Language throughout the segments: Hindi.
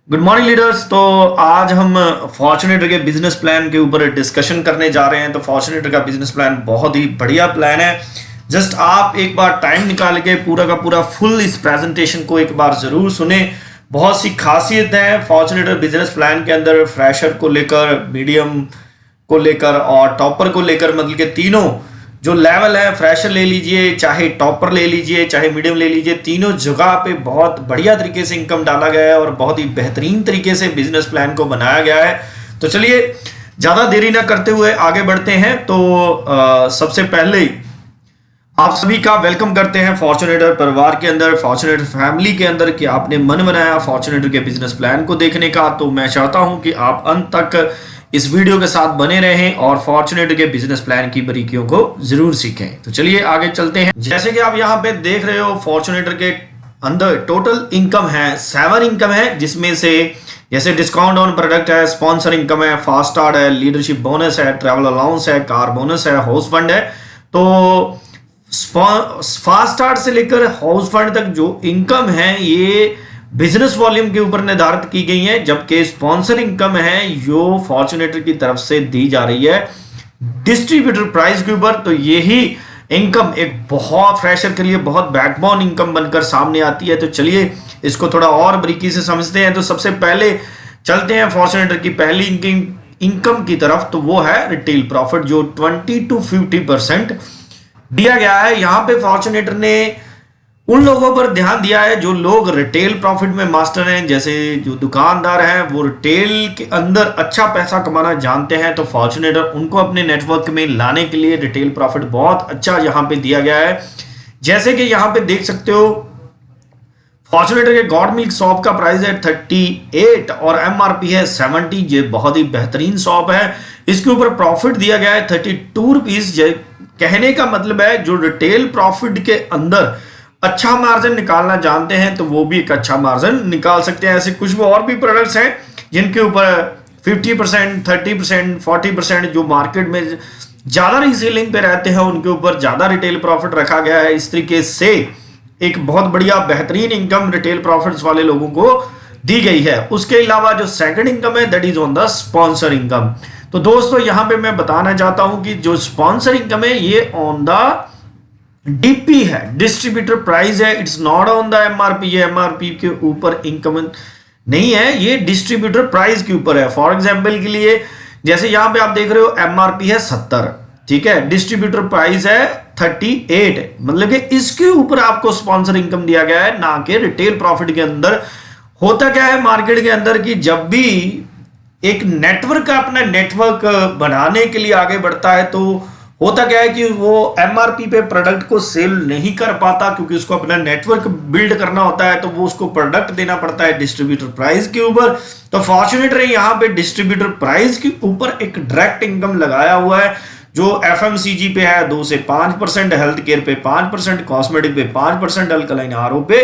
Good morning leaders. तो आज हम फॉर्च्यूनेटर के बिजनेस प्लान के ऊपर डिस्कशन करने जा रहे हैं। तो फॉर्च्यूनेटर का बिजनेस प्लान बहुत ही बढ़िया प्लान है। जस्ट आप एक बार टाइम निकाल के पूरा का पूरा फुल इस प्रेजेंटेशन को एक बार जरूर सुने। बहुत सी खासियत है फॉर्च्यूनेटर बिजनेस प्लान के अंदर, फ्रेशर को लेकर, मीडियम को लेकर और टॉपर को लेकर, मतलब के तीनों जो लेवल है, फ्रेशर ले लीजिए, चाहे टॉपर ले लीजिए, चाहे मीडियम ले लीजिए, तीनों जगह पे बहुत बढ़िया तरीके से इनकम डाला गया है और बहुत ही बेहतरीन तरीके से बिजनेस प्लान को बनाया गया है। तो चलिए ज्यादा देरी ना करते हुए आगे बढ़ते हैं। तो सबसे पहले आप सभी का वेलकम करते हैं फॉर्च्यूनेटर परिवार के अंदर, फॉर्च्यूनेटर फैमिली के अंदर, कि आपने मन बनाया फॉर्च्यूनेटर के बिजनेस प्लान को देखने का। तो मैं चाहता हूं कि आप अंत तक इस वीडियो के साथ बने रहें और फॉर्च्यूनेटर के बिजनेस प्लान की बारीकियों को जरूर सीखें। तो चलिए आगे चलते हैं। जैसे कि आप यहाँ पे देख रहे हो, फॉर्च्यूनेटर के अंदर टोटल इनकम है 7 इनकम है, जिसमें से जैसे डिस्काउंट ऑन प्रोडक्ट है, स्पॉन्सर इनकम है, फास्ट स्टार्ट है, लीडरशिप बोनस है, ट्रैवल अलाउंस है, कार बोनस है, हाउस फंड है। तो फास्ट स्टार्ट से लेकर हाउस फंड तक जो इनकम है ये बिजनेस वॉल्यूम के ऊपर निर्धारित की गई है, जबकि स्पॉन्सर इनकम है जो फॉर्च्यूनेटर की तरफ से दी जा रही है डिस्ट्रीब्यूटर प्राइस के ऊपर। तो यही इनकम एक बहुत फ्रेशर के लिए बहुत बैकबोन इनकम बनकर सामने आती है। तो चलिए इसको थोड़ा और बारीकी से समझते हैं। तो सबसे पहले चलते हैं फॉर्च्यूनेटर की पहली इनकम की तरफ। तो वो है रिटेल प्रॉफिट, जो 20 to 50% दिया गया है। यहां पे फॉर्च्यूनेटर ने उन लोगों पर ध्यान दिया है जो लोग रिटेल प्रॉफिट में मास्टर हैं, जैसे जो दुकानदार हैं वो रिटेल के अंदर अच्छा पैसा कमाना जानते हैं। तो फॉर्च्यूनेटर उनको अपने नेटवर्क में लाने के लिए रिटेल प्रॉफिट बहुत अच्छा यहां पे दिया गया है। जैसे कि यहां पे देख सकते हो, फॉर्च्यूनेटर के गॉड मिल्क शॉप का प्राइस है 38 और एमआरपी है 70। ये बहुत ही बेहतरीन शॉप है। इसके ऊपर प्रॉफिट दिया गया है 32 रुपीज। कहने का मतलब है जो रिटेल प्रॉफिट के अंदर अच्छा मार्जिन निकालना जानते हैं तो वो भी एक अच्छा मार्जिन निकाल सकते हैं। ऐसे कुछ और भी प्रोडक्ट्स हैं जिनके ऊपर 50%, 30%, 40% जो मार्केट में ज्यादा रीसेलिंग पे रहते हैं उनके ऊपर ज्यादा रिटेल प्रॉफिट रखा गया है। इस तरीके से एक बहुत बढ़िया बेहतरीन इनकम रिटेल प्रॉफिट्स वाले लोगों को दी गई है। उसके अलावा जो सेकंड इनकम है that is on the sponsor income. तो दोस्तों यहां पे मैं बताना चाहता हूं कि जो स्पॉन्सर इनकम है ये ऑन द डीपी है, डिस्ट्रीब्यूटर प्राइस है, it's not on the MRP. ये एमआरपी के ऊपर इनकम नहीं है, ये डिस्ट्रीब्यूटर प्राइस के ऊपर है। फॉर एग्जांपल के लिए जैसे यहां पे आप देख रहे हो एमआरपी है 70, ठीक है, डिस्ट्रीब्यूटर प्राइस है 38, मतलब कि इसके ऊपर आपको स्पॉन्सर इनकम दिया गया है, ना कि रिटेल प्रॉफिट के अंदर। होता क्या है मार्केट के अंदर कि जब भी एक नेटवर्क अपना नेटवर्क बनाने के लिए आगे बढ़ता है तो होता क्या है कि वो एमआरपी पे प्रोडक्ट को सेल नहीं कर पाता, क्योंकि उसको अपना नेटवर्क बिल्ड करना होता है। तो वो उसको प्रोडक्ट देना पड़ता है डिस्ट्रीब्यूटर प्राइस के ऊपर। तो फॉर्च्यूनेटर यहाँ पे डिस्ट्रीब्यूटर प्राइस के ऊपर एक डायरेक्ट इनकम लगाया हुआ है, जो एफएमसीजी पे है 2 से 5%, हेल्थ केयर पे 5%, कॉस्मेटिक पे 5%, अल्कलाइन आरओ पे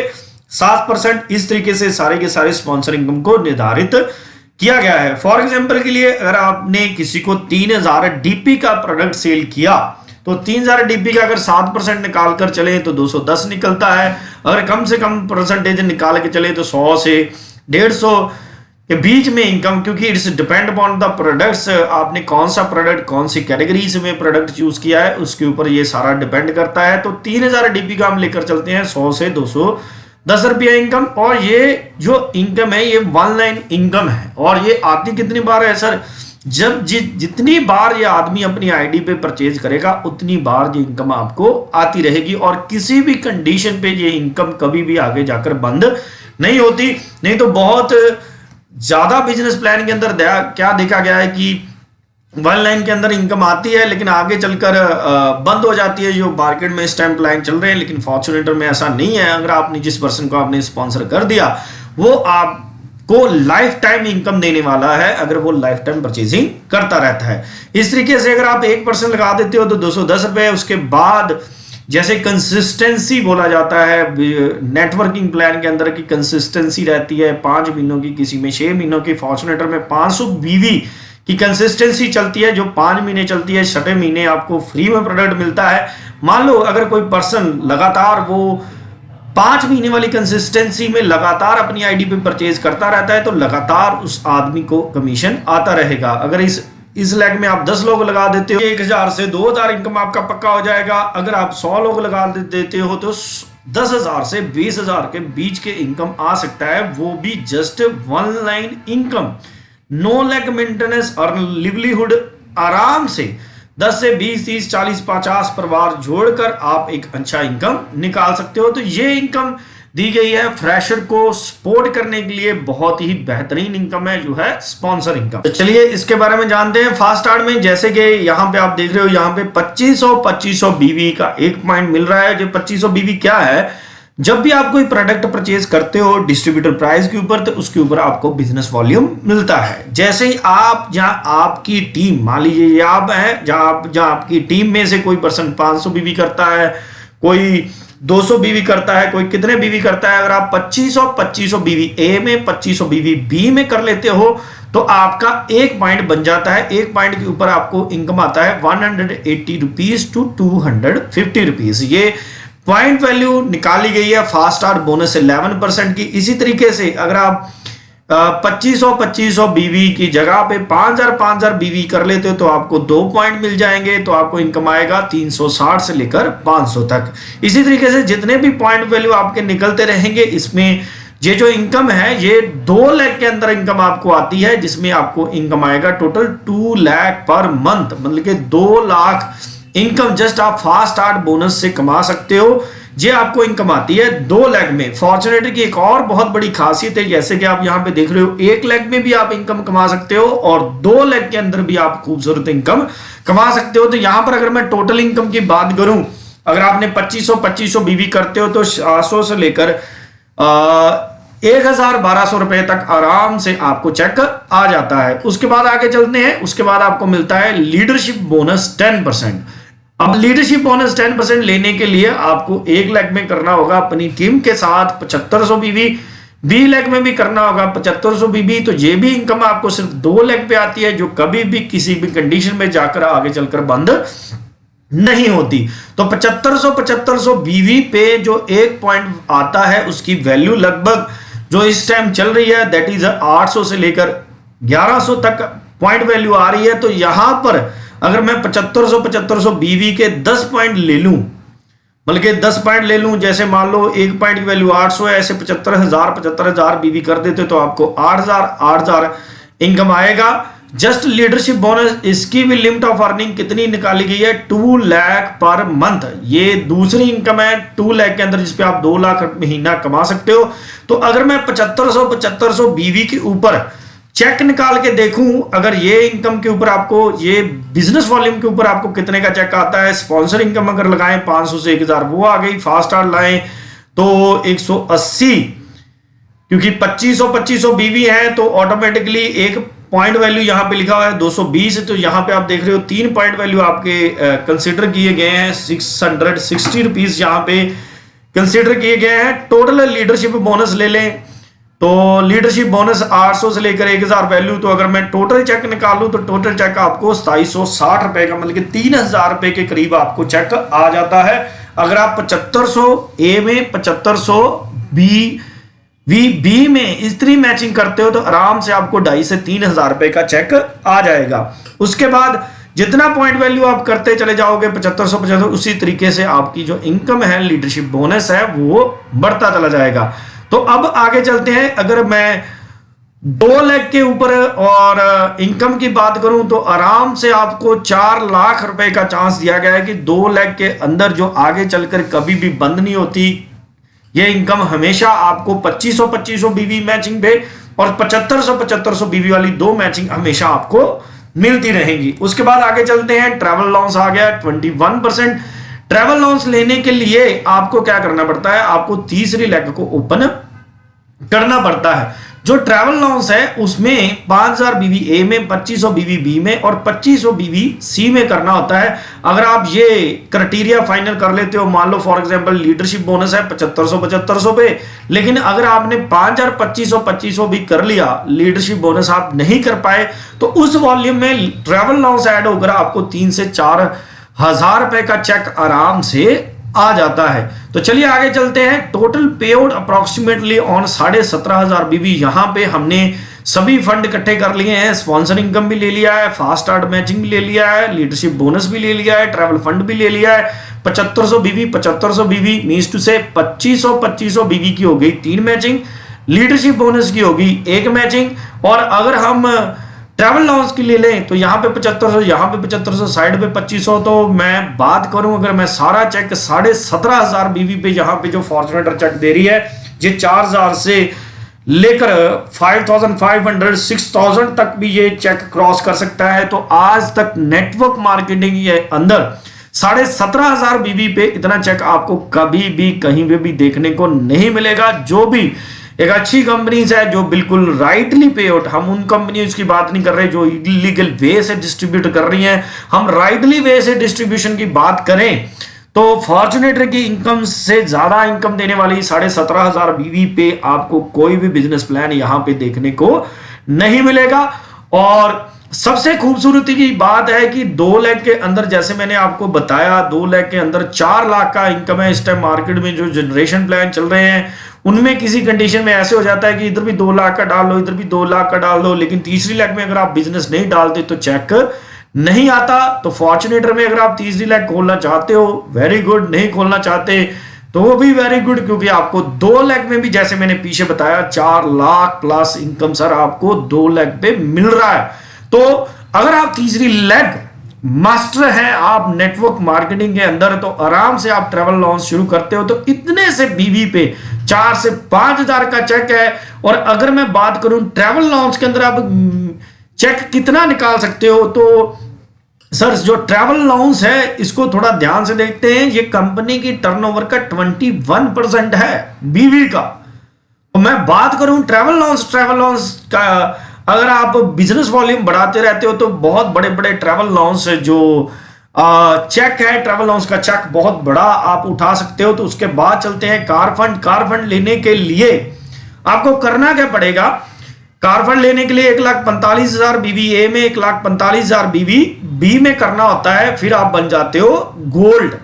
7%। इस तरीके से सारे के सारे स्पॉन्सर इनकम को निर्धारित किया गया है। फॉर एग्जांपल के लिए अगर आपने किसी को 3000 डीपी का प्रोडक्ट सेल किया तो 3000 डीपी का अगर 7% निकाल कर चले तो 210 निकलता है। अगर कम से कम परसेंटेज निकाल के चले तो 100 से 150 के बीच में इनकम, क्योंकि it's depend upon the products. आपने कौन सा प्रोडक्ट कौन सी कैटेगरीज में प्रोडक्ट चूज किया है उसके ऊपर ये सारा डिपेंड करता है। तो 3000 डीपी का हम लेकर चलते हैं 100 से 210 रुपया इनकम। और ये जो इनकम है ये 1 लाइन इनकम है। और ये आती कितनी बार है सर? जब जितनी बार ये आदमी अपनी आईडी पे परचेज करेगा उतनी बार ये इनकम आपको आती रहेगी, और किसी भी कंडीशन पे ये इनकम कभी भी आगे जाकर बंद नहीं होती। नहीं तो बहुत ज्यादा बिजनेस प्लान के अंदर क्या देखा गया है कि 1 लाइन के अंदर इनकम आती है लेकिन आगे चलकर बंद हो जाती है, जो मार्केट में स्टैम्प लाइन चल रहे हैं। लेकिन फॉर्च्यूनेटर में ऐसा नहीं है। अगर आपने जिस पर्सन को आपने स्पॉन्सर कर दिया वो आपको लाइफ टाइम इनकम देने वाला है, अगर वो लाइफ टाइम परचेजिंग करता रहता है। इस तरीके से अगर आप 1% लगा देते हो तो 210 रुपए। उसके बाद जैसे कंसिस्टेंसी बोला जाता है नेटवर्किंग प्लान के अंदर की कंसिस्टेंसी रहती है 5 महीनों की, किसी में 6 महीनों की। फॉर्च्यूनेटर में 500 बीवी की कंसिस्टेंसी चलती है जो 5 महीने चलती है। 6वें महीने आपको फ्री में प्रोडक्ट मिलता है। मान लो अगर कोई पर्सन लगातार वो 5 महीने वाली कंसिस्टेंसी में लगातार अपनी आईडी पे परचेज करता रहता है तो लगातार उस आदमी को कमीशन आता रहेगा। अगर इस लेग में आप 10 लोग लगा देते हो 1000 से 2000 इनकम आपका पक्का हो जाएगा। अगर आप 100 लोग लगा देते हो तो 10,000 से 20,000 के बीच के इनकम आ सकता है, वो भी just 1 line income, no leg maintenance और लिवलीहुड। आराम से 10 से 20, 30, 40, 50 परिवार जोड़कर आप एक अच्छा इनकम निकाल सकते हो। तो ये इनकम दी गई है फ्रेशर को सपोर्ट करने के लिए, बहुत ही बेहतरीन इनकम है जो है स्पॉन्सर इनकम। तो चलिए इसके बारे में जानते हैं। फास्ट स्टार्ट में जैसे कि यहाँ पे आप देख रहे हो, यहाँ पे 2500 बीवी का एक पॉइंट मिल रहा है। जो 2500 बीवी क्या है, जब भी आप कोई प्रोडक्ट परचेज करते हो डिस्ट्रीब्यूटर प्राइस के ऊपर, तो उसके ऊपर आपको बिजनेस वॉल्यूम मिलता है। जैसे ही आप, जहां आपकी टीम, मान लीजिए आप हैं, जहां आपकी टीम में से कोई पर्सन 500 बीवी करता है, कोई 200 बीवी करता है, कोई कितने बीवी करता है, अगर आप 2500 बीवी ए में, 2500 बीवी बी में कर लेते हो तो आपका एक पॉइंट बन जाता है। एक पॉइंट के ऊपर आपको इनकम आता है 180 रुपीज टू 250 रुपीज। ये पॉइंट वैल्यू निकाली गई है फास्ट स्टार्ट बोनस 11% की। इसी तरीके से अगर आप 2500 बीवी की जगह पे 5000 बीवी कर लेते हो तो आपको 2 पॉइंट मिल जाएंगे, तो आपको इनकम आएगा 360 से लेकर 500 तक। इसी तरीके से जितने भी पॉइंट वैल्यू आपके निकलते रहेंगे, इसमें ये जो इनकम है ये 2 लाख के अंदर इनकम आपको आती है, जिसमें आपको इनकम आएगा टोटल 2 लाख पर मंथ, मतलब कि 2 लाख इनकम जस्ट आप फास्ट स्टार्ट बोनस से कमा सकते हो। ये आपको इनकम आती है 2 लाख में। फॉर्चुनेटर की एक और बहुत बड़ी खासियत है, जैसे कि आप यहां पे देख रहे हो, 1 लाख में भी आप इनकम कमा सकते हो और 2 लाख के अंदर भी आप खूबसूरत इनकम कमा सकते हो। तो यहां पर अगर मैं टोटल इनकम की बात करूं, अगर आपने 2500 बीवी करते हो तो 700 से लेकर 1,1200 रुपए तक आराम से आपको चेक आ जाता है। उसके बाद आगे चलते हैं। उसके बाद आपको मिलता है लीडरशिप बोनस 10%। अब लीडरशिप बोनस 10% लेने के लिए आपको 1 लाख में करना होगा अपनी टीम के साथ 7500 बीवी, 20 लाख में भी करना होगा 7500 बीवी। तो ये भी इनकम आपको सिर्फ 2 लाख पे आती है, जो कभी भी किसी भी कंडीशन में जाकर आगे चलकर बंद नहीं होती। तो 7500 बीवी पे जो एक पॉइंट आता है उसकी वैल्यू लगभग जो इस टाइम चल रही है दैट इज 800 से लेकर 1100 तक पॉइंट वैल्यू आ रही है। तो यहां पर अगर मैं 7500 बीवी के 10 पॉइंट ले लूं, बल्कि 10 पॉइंट ले लूं, जैसे मान लो एक पॉइंट की वैल्यू 800 है, ऐसे 75,000 बीवी कर देते तो आपको 8,000 इनकम आएगा। जस्ट लीडरशिप बोनस, इसकी भी लिमिट ऑफ अर्निंग कितनी निकाली गई है, 2 लाख पर मंथ। ये दूसरी इनकम है 2 लाख के अंदर, जिसपे आप 2 लाख महीना कमा सकते हो। तो अगर मैं 7500 बीवी के ऊपर चेक निकाल के देखूं, अगर ये इनकम के ऊपर आपको, ये बिजनेस वॉल्यूम के ऊपर आपको कितने का चेक आता है, स्पॉन्सर इनकम अगर लगाएं 500 से 1000 वो आ गई, फास्ट स्टार्ट लाएं तो 180, क्योंकि 2500 बीवी है तो ऑटोमेटिकली एक पॉइंट वैल्यू यहां पे लिखा हुआ है 220। तो यहां पे आप देख रहे हो 3 पॉइंट वैल्यू आपके कंसीडर किए गए हैं, 660 रुपीज यहां पे कंसीडर किए गए हैं। टोटल लीडरशिप बोनस ले लें तो लीडरशिप बोनस 800 से लेकर 1000 वैल्यू। तो अगर मैं टोटल चेक निकालूं तो टोटल चेक आपको 2760 रुपए का, मतलब कि 3000 रुपए के करीब आपको चेक आ जाता है। अगर आप 7500 ए में 7500 बी में स्त्री मैचिंग करते हो तो आराम से आपको 2,500 से 3,000 रुपए का चेक आ जाएगा। उसके बाद जितना पॉइंट वैल्यू आप करते चले जाओगे 7500 उसी तरीके से आपकी जो इनकम है लीडरशिप बोनस है वो बढ़ता चला जाएगा। तो अब आगे चलते हैं। अगर मैं 2 लाख के ऊपर और इनकम की बात करूं तो आराम से आपको 4 लाख रुपए का चांस दिया गया है कि 2 लाख के अंदर जो आगे चलकर कभी भी बंद नहीं होती। ये इनकम हमेशा आपको 2500 बीवी मैचिंग पे और 7500 बीवी वाली 2 मैचिंग हमेशा आपको मिलती रहेंगी। उसके बाद आगे चलते हैं। ट्रैवल लॉन्स आ गया 21%। ट्रैवल लॉन्स लेने के लिए आपको क्या करना पड़ता है, आपको तीसरी लेग को ओपन करना पड़ता है। जो ट्रैवल लॉन्स है उसमें 5000 बीवी ए में, 2500 बीवी बी में और 2500 बीवी सी में करना होता है। अगर आप ये क्राइटेरिया फाइनल कर लेते हो, मान लो फॉर एग्जांपल लीडरशिप बोनस है 7500 पे, लेकिन अगर आपने 5200 भी कर लिया, लीडरशिप बोनस आप नहीं कर पाए, तो उस वॉल्यूम में ट्रैवल लॉन्स ऐड होकर आपको 3 से 4 हजार रुपए का चेक आराम से आ जाता है। तो चलिए आगे चलते हैं। टोटल पे आउट अप्रोक्सीमेटली ऑन 17,500 बीवी। यहां पे हमने सभी फंड इकट्ठे कर लिए हैं। स्पॉन्सर इनकम भी ले लिया है, फास्ट स्टार्ट मैचिंग भी ले लिया है, लीडरशिप बोनस भी ले लिया है, ट्रैवल फंड भी ले लिया है। 7500 बीवी 7500 बीवी मींस टू से 2500 बीवी की हो गई 3 मैचिंग, लीडरशिप बोनस की होगी 1 मैचिंग। और अगर हम ट्रैवल लॉन्च की ले लें तो यहाँ पे 7500, यहाँ पे 7500, साइड पे 2500। तो मैं बात करूं, अगर मैं सारा चेक 17,500 बीवी पे यहाँ पे जो फॉर्च्यूनेटर चेक दे रही है, ये 4000 से लेकर 5500 6000 तक भी ये चेक क्रॉस कर सकता है। तो आज तक नेटवर्क मार्केटिंग के अंदर 17,500 बीवी पे इतना चेक आपको कभी भी कहीं पे भी देखने को नहीं मिलेगा। जो भी एक अच्छी कंपनीज है जो बिल्कुल राइटली पे आउट, हम उन कंपनियों की बात नहीं कर रहे जो इलीगल वे से डिस्ट्रीब्यूट कर रही हैं, हम राइटली वे से डिस्ट्रीब्यूशन की बात करें तो फॉर्च्यूनेटर की इनकम से ज्यादा इनकम देने वाली 17,500 बीवी पे आपको कोई भी बिजनेस प्लान यहां पे देखने को नहीं मिलेगा। और सबसे खूबसूरती की बात है कि 2 लाख के अंदर, जैसे मैंने आपको बताया, 2 लाख के अंदर 4 लाख का इनकम है। इस टाइम मार्केट में जो जनरेशन प्लान चल रहे हैं उनमें किसी कंडीशन में ऐसे हो जाता है कि इधर भी 2 लाख का डाल लो, इधर भी 2 लाख का डाल दो, लेकिन तीसरी लाख में अगर आप बिजनेस नहीं डालते तो चेक नहीं आता। तो फॉर्च्यूनेटर में अगर आप तीसरी लाख खोलना चाहते हो, वेरी गुड। नहीं खोलना चाहते तो वो भी वेरी गुड, क्योंकि आपको 2 लाख में भी, जैसे मैंने पीछे बताया, 4 लाख प्लस इनकम सर आपको 2 लाख पे मिल रहा है। तो अगर आप तीसरी लेग मास्टर हैं आप नेटवर्क मार्केटिंग के अंदर, तो आराम से आप ट्रैवल लॉन्च शुरू करते हो तो इतने से बीवी पे 4 से 5,000 का चेक है। और अगर मैं बात करूं ट्रैवल लॉन्च के अंदर आप चेक कितना निकाल सकते हो, तो सर जो ट्रैवल लॉन्च है इसको थोड़ा ध्यान से देखते हैं। ये कंपनी की टर्नओवर का 21% है बीवी का। तो मैं बात करूं ट्रैवल लॉन्च का, अगर आप बिजनेस वॉल्यूम बढ़ाते रहते हो तो बहुत बड़े बड़े ट्रैवल लॉन्च जो चेक है, ट्रैवल लॉन्च का चेक बहुत बड़ा आप उठा सकते हो। तो उसके बाद चलते हैं कार फंड लेने के लिए आपको करना क्या पड़ेगा। कार फंड लेने के लिए 1,45,000 बीवी ए में, 1,45,000 बीवी बी में करना होता है। फिर आप बन जाते हो गोल्ड,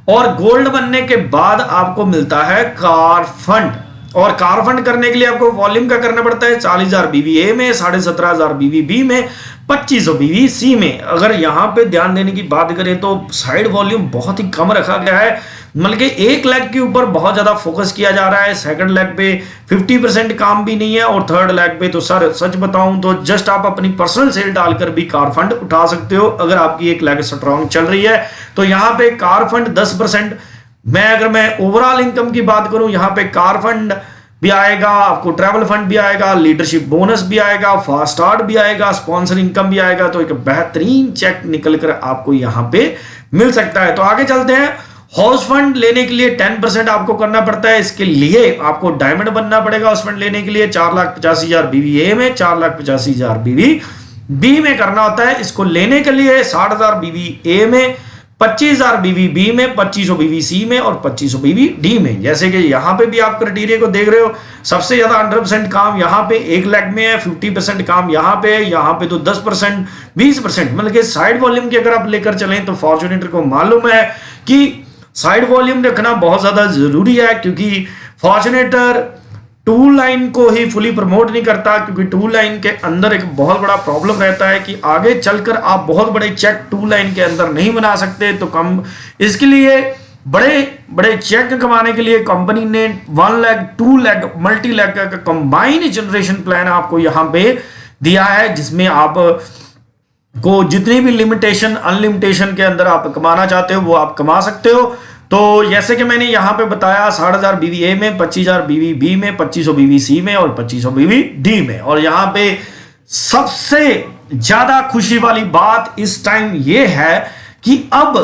और गोल्ड बनने के बाद आपको मिलता है कार फंड। और कार फंड करने के लिए आपको वॉल्यूम का करना पड़ता है 40,000 बीवी ए में, 17,500 बीवी बी में, 2500 बीवी सी में। अगर यहां पे ध्यान देने की बात करें तो साइड वॉल्यूम बहुत ही कम रखा गया है, मतलब कि 1 लाख के ऊपर बहुत ज्यादा फोकस किया जा रहा है। सेकंड लाख पे 50% काम भी नहीं है, और थर्ड लाख पे तो सर सच बताऊं तो जस्ट आप अपनी पर्सनल सेल डालकर भी कार फंड उठा सकते हो अगर आपकी 1 लाख स्ट्रॉन्ग चल रही है। तो यहां पे कार फंड 10%। अगर मैं ओवरऑल इनकम की बात करूं, यहां पे कार फंड भी आएगा, आपको ट्रैवल फंड भी आएगा, लीडरशिप बोनस भी आएगा, फास्ट स्टार्ट भी आएगा, स्पॉन्सर इनकम भी आएगा। तो एक बेहतरीन चेक निकलकर आपको यहां पे मिल सकता है। तो आगे चलते हैं। हाउस फंड लेने के लिए 10% आपको करना पड़ता है। इसके लिए आपको डायमंड बनना पड़ेगा। हाउस फंड लेने के लिए 4,85,000 बीवी ए में, 4,85,000 बीवी बी में करना होता है। इसको लेने के लिए 60,000 बीवी ए में, 25,000 बीवी बी में, 2500 बीवी सी में और 2500 बीवी डी में। जैसे कि यहां पे भी आप क्राइटेरिया को देख रहे हो, सबसे ज्यादा 100% काम यहां पे 1 लाख में है, 50% काम यहां पे है, यहां पे तो 10% 20%, मतलब कि साइड वॉल्यूम की अगर आप लेकर चलें तो फॉर्च्यूनेटर को मालूम है कि साइड वॉल्यूम रखना बहुत ज्यादा जरूरी है, क्योंकि फॉर्च्यूनेटर टू लाइन को ही फुली प्रमोट नहीं करता, क्योंकि टू लाइन के अंदर एक बहुत बड़ा प्रॉब्लम रहता है कि आगे चलकर आप बहुत बड़े चेक टू लाइन के अंदर नहीं बना सकते। तो कम इसके लिए बड़े बड़े चेक कमाने के लिए कंपनी ने 1 लाख 2 लाख मल्टी लाख का कंबाइन जनरेशन प्लान आपको यहां पे दिया है, जिसमें आप को जितनी भी लिमिटेशन अनलिमिटेशन के अंदर आप कमाना चाहते हो वो आप कमा सकते हो। तो जैसे कि मैंने यहां पे बताया 60,000 बीवी ए में, 25,000 बीवी बी में, 2500 बीवी सी में और 2500 बीवी डी में। और यहां पे सबसे ज्यादा खुशी वाली बात इस टाइम ये है कि अब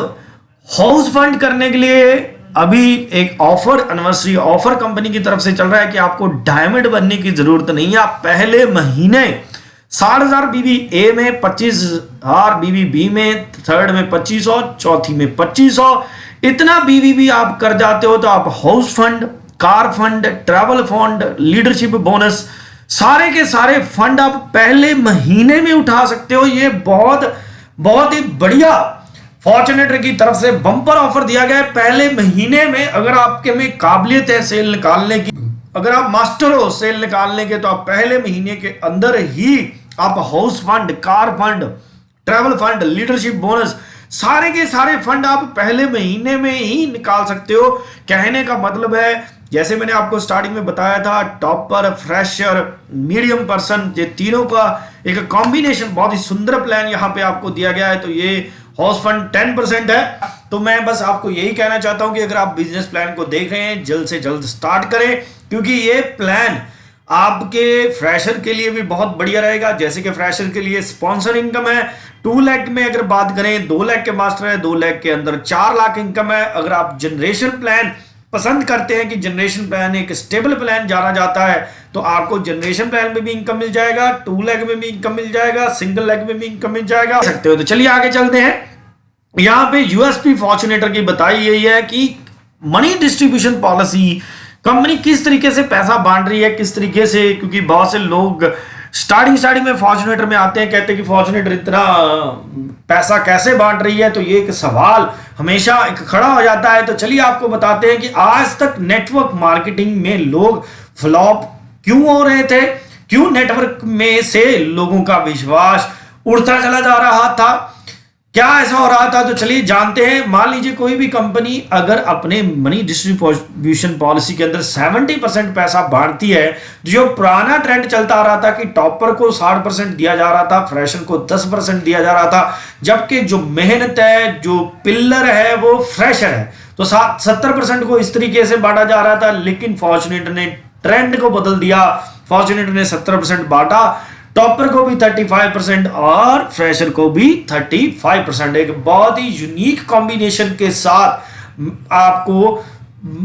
हाउस फंड करने के लिए अभी एक ऑफर, एनिवर्सरी ऑफर कंपनी की तरफ से चल रहा है कि आपको डायमंड बनने की जरूरत नहीं है। आप पहले महीने 60,000 बीवी ए में, 25,000 बीवी बी में, थर्ड में 2500, चौथी में 2500, इतना बीवी भी आप कर जाते हो तो आप house fund, car fund, travel fund, leadership bonus, सारे के सारे फंड आप पहले महीने में उठा सकते हो। ये बहुत बहुत ही बढ़िया फॉर्च्यूनेटर की तरफ से बम्पर ऑफर दिया गया है पहले महीने में। अगर आपके में काबिलियत है सेल निकालने की, अगर आप मास्टर हो सेल निकालने के, तो आप पहले महीने के अंदर ही आप house fund, car fund, travel fund, leadership bonus, सारे के सारे फंड आप पहले महीने में ही निकाल सकते हो। कहने का मतलब है, जैसे मैंने आपको स्टार्टिंग में बताया था, टॉपर, फ्रेशर, मीडियम पर्सन, ये तीनों का एक कॉम्बिनेशन, बहुत ही सुंदर प्लान यहाँ पे आपको दिया गया है। तो ये हाउस फंड 10% है। तो मैं बस आपको यही कहना चाहता हूं कि अगर आप बिजनेस प्लान को देख रहे हैं, जल्द से जल्द स्टार्ट करें, क्योंकि ये प्लान आपके फ्रेशर के लिए भी बहुत बढ़िया रहेगा। जैसे कि फ्रेशर के लिए स्पॉन्सर इनकम है 2 लाख में, अगर बात करें 2 लाख के मास्टर है, 2 लाख के अंदर 4 लाख इनकम है। अगर आप जनरेशन प्लान पसंद करते हैं कि जनरेशन प्लान एक स्टेबल प्लान जाना जाता है, तो आपको जनरेशन प्लान में भी इनकम मिल जाएगा, 2 लाख में भी इनकम मिल जाएगा, सिंगल लाख में भी इनकम मिल जाएगा सकते हो। तो चलिए आगे चलते हैं। यहां पे यूएसपी फॉर्च्यूनेटर की बताई यही है कि मनी डिस्ट्रीब्यूशन पॉलिसी, कंपनी किस तरीके से पैसा बांट रही है, किस तरीके से, क्योंकि बहुत से लोग स्टार्टिंग में फॉर्च्यूनेटर में आते हैं, कहते हैं कि फॉर्च्यूनेटर इतना पैसा कैसे बांट रही है। तो ये एक सवाल हमेशा एक खड़ा हो जाता है। तो चलिए आपको बताते हैं कि आज तक नेटवर्क मार्केटिंग में लोग फ्लॉप क्यों हो रहे थे, क्यों नेटवर्क में से लोगों का विश्वास उड़ता चला जा रहा था, क्या ऐसा हो रहा था। तो चलिए जानते हैं। मान लीजिए कोई भी कंपनी अगर अपने मनी डिस्ट्रीब्यूशन पॉलिसी के अंदर 70% पैसा बांटती है, जो पुराना ट्रेंड चलता आ रहा था कि टॉपर को 60% दिया जा रहा था, फ्रेशर को 10% दिया जा रहा था, जबकि जो मेहनत है, जो पिल्लर है, वो फ्रेशर है, तो 70% को इस तरीके से बांटा जा रहा था। लेकिन फॉर्च्यूनेटर ने ट्रेंड को बदल दिया, फॉर्च्यूनेटर ने 70% बांटा, टॉपर को भी 35% और फ्रेशर को भी 35%। एक बहुत ही यूनिक कॉम्बिनेशन के साथ आपको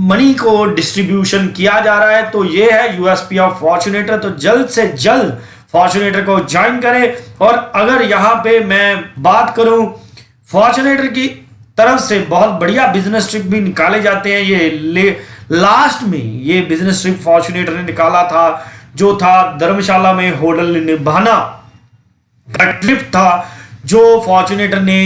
मनी को डिस्ट्रीब्यूशन किया जा रहा है। तो ये है यूएसपी ऑफ फॉर्च्यूनेटर। तो जल्द से जल्द फॉर्च्यूनेटर को ज्वाइन करें। और अगर यहां पे मैं बात करूं, फॉर्च्यूनेटर की तरफ से बहुत बढ़िया बिजनेस ट्रिप भी निकाले जाते हैं। ये लास्ट में ये बिजनेस ट्रिप फॉर्च्यूनेटर ने निकाला था, जो था धर्मशाला में होटल निभाना का ट्रिप था, जो फॉर्च्यूनेटर ने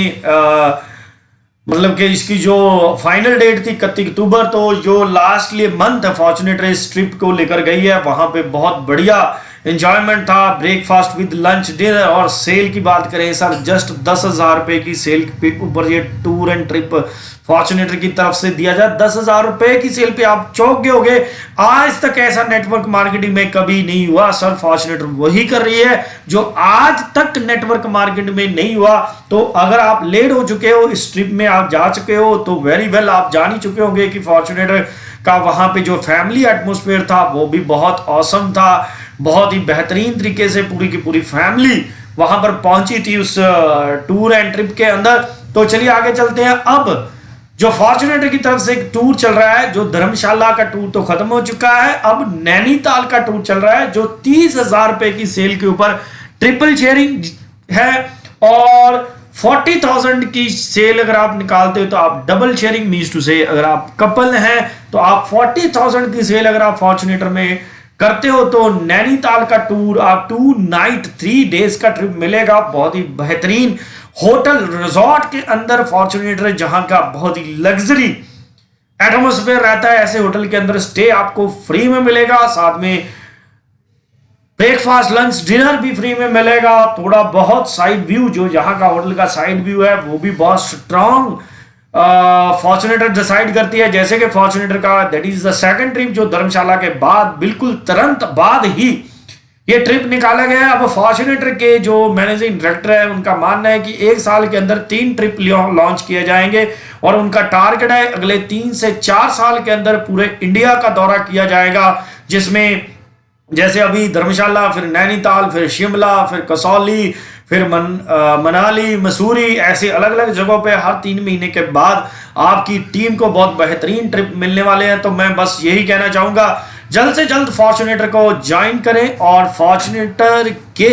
मतलब कि इसकी जो फाइनल डेट थी 31 अक्टूबर, तो जो लास्ट मंथ है फॉर्च्यूनेटर इस ट्रिप को लेकर गई है। वहां पे बहुत बढ़िया एंजॉयमेंट था, ब्रेकफास्ट विद लंच, डिनर। और सेल की बात करें सर, जस्ट 10,000 रुपए की सेल पे ऊपर ये टूर एंड ट्रिप फॉर्च्यूनेटर की तरफ से दिया जाए। 10,000 रुपए की सेल पे आप चौंक गए होगे। आज तक ऐसा नेटवर्क मार्केटिंग में कभी नहीं हुआ सर। फॉर्च्यूनेटर वही कर रही है जो आज तक नेटवर्क मार्केट में नहीं हुआ। तो अगर आप लेट हो चुके हो, इस ट्रिप में आप जा चुके हो, तो वेरी वेल आप जान ही चुके होंगे कि फॉर्च्यूनेटर का वहां पे जो फैमिली एटमोस्फेयर था वो भी बहुत ऑसम था। बहुत ही बेहतरीन तरीके से पूरी की पूरी फैमिली वहां पर पहुंची थी उस टूर एंड ट्रिप के अंदर। तो चलिए आगे चलते हैं। अब जो फॉर्च्यूनेटर की तरफ से एक टूर चल रहा है, जो धर्मशाला का टूर तो खत्म हो चुका है, अब नैनीताल का टूर चल रहा है, जो 30,000 रुपए की सेल के ऊपर ट्रिपल शेयरिंग है। और 40,000 की सेल अगर आप निकालते हो तो आप डबल शेयरिंग, मीन्स टू से अगर आप कपल हैं तो आप 40,000 की सेल अगर आप फॉर्च्यूनेटर में करते हो तो नैनीताल का टूर आप 2 नाइट 3 डेज का ट्रिप मिलेगा। बहुत ही बेहतरीन होटल रिजॉर्ट के अंदर फॉर्च्यूनेटर, जहां का बहुत ही लग्जरी एटमोस्फेयर रहता है। ऐसे होटल के अंदर स्टे आपको फ्री में मिलेगा, साथ में ब्रेकफास्ट, लंच, डिनर भी फ्री में मिलेगा। थोड़ा बहुत साइड व्यू, जो यहाँ का होटल का साइड व्यू है, वो भी बहुत स्ट्रांग फॉर्च्यूनेटर डिसाइड करती है। जैसे कि फॉर्च्यूनेटर का that is the second trip, जो धर्मशाला के बाद बिल्कुल तुरंत बाद ही ये ट्रिप निकाला गया है। अब फॉर्च्यूनेटर के जो मैनेजिंग डायरेक्टर है, उनका मानना है कि 1 साल के अंदर 3 ट्रिप लॉन्च किए जाएंगे और उनका टारगेट है अगले 3 से 4 साल के अंदर पूरे इंडिया का दौरा किया जाएगा, जिसमें जैसे अभी धर्मशाला, फिर नैनीताल, फिर शिमला, फिर कसौली, फिर मनाली, मसूरी, ऐसे अलग अलग जगहों पे हर 3 महीने के बाद आपकी टीम को बहुत बेहतरीन ट्रिप मिलने वाले हैं। तो मैं बस यही कहना चाहूंगा, जल्द से जल्द फॉर्च्यूनेटर को ज्वाइन करें और फॉर्च्यूनेटर के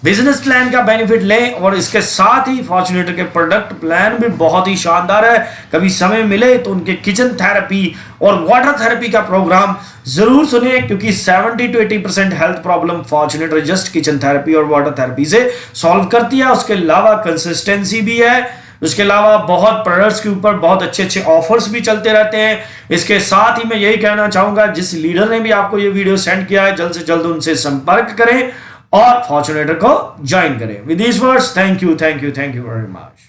बिजनेस प्लान का बेनिफिट लें। और इसके साथ ही फॉर्च्यूनेटर के प्रोडक्ट प्लान भी बहुत ही शानदार है। कभी समय मिले तो उनके किचन थेरेपी और वाटर थेरेपी का प्रोग्राम जरूर सुनिए, क्योंकि 70 to 80% health problem fortunately just kitchen therapy और वाटर थेरेपी से सॉल्व करती है। उसके अलावा कंसिस्टेंसी भी है, उसके अलावा बहुत प्रोडक्ट्स के ऊपर बहुत अच्छे अच्छे ऑफर्स भी चलते रहते हैं। इसके साथ ही मैं यही कहना चाहूंगा, जिस लीडर ने भी आपको ये वीडियो सेंड किया है, जल्द से जल्द उनसे संपर्क करें और फॉर्च्यूनेटर को ज्वाइन करें। With these words, thank you very much.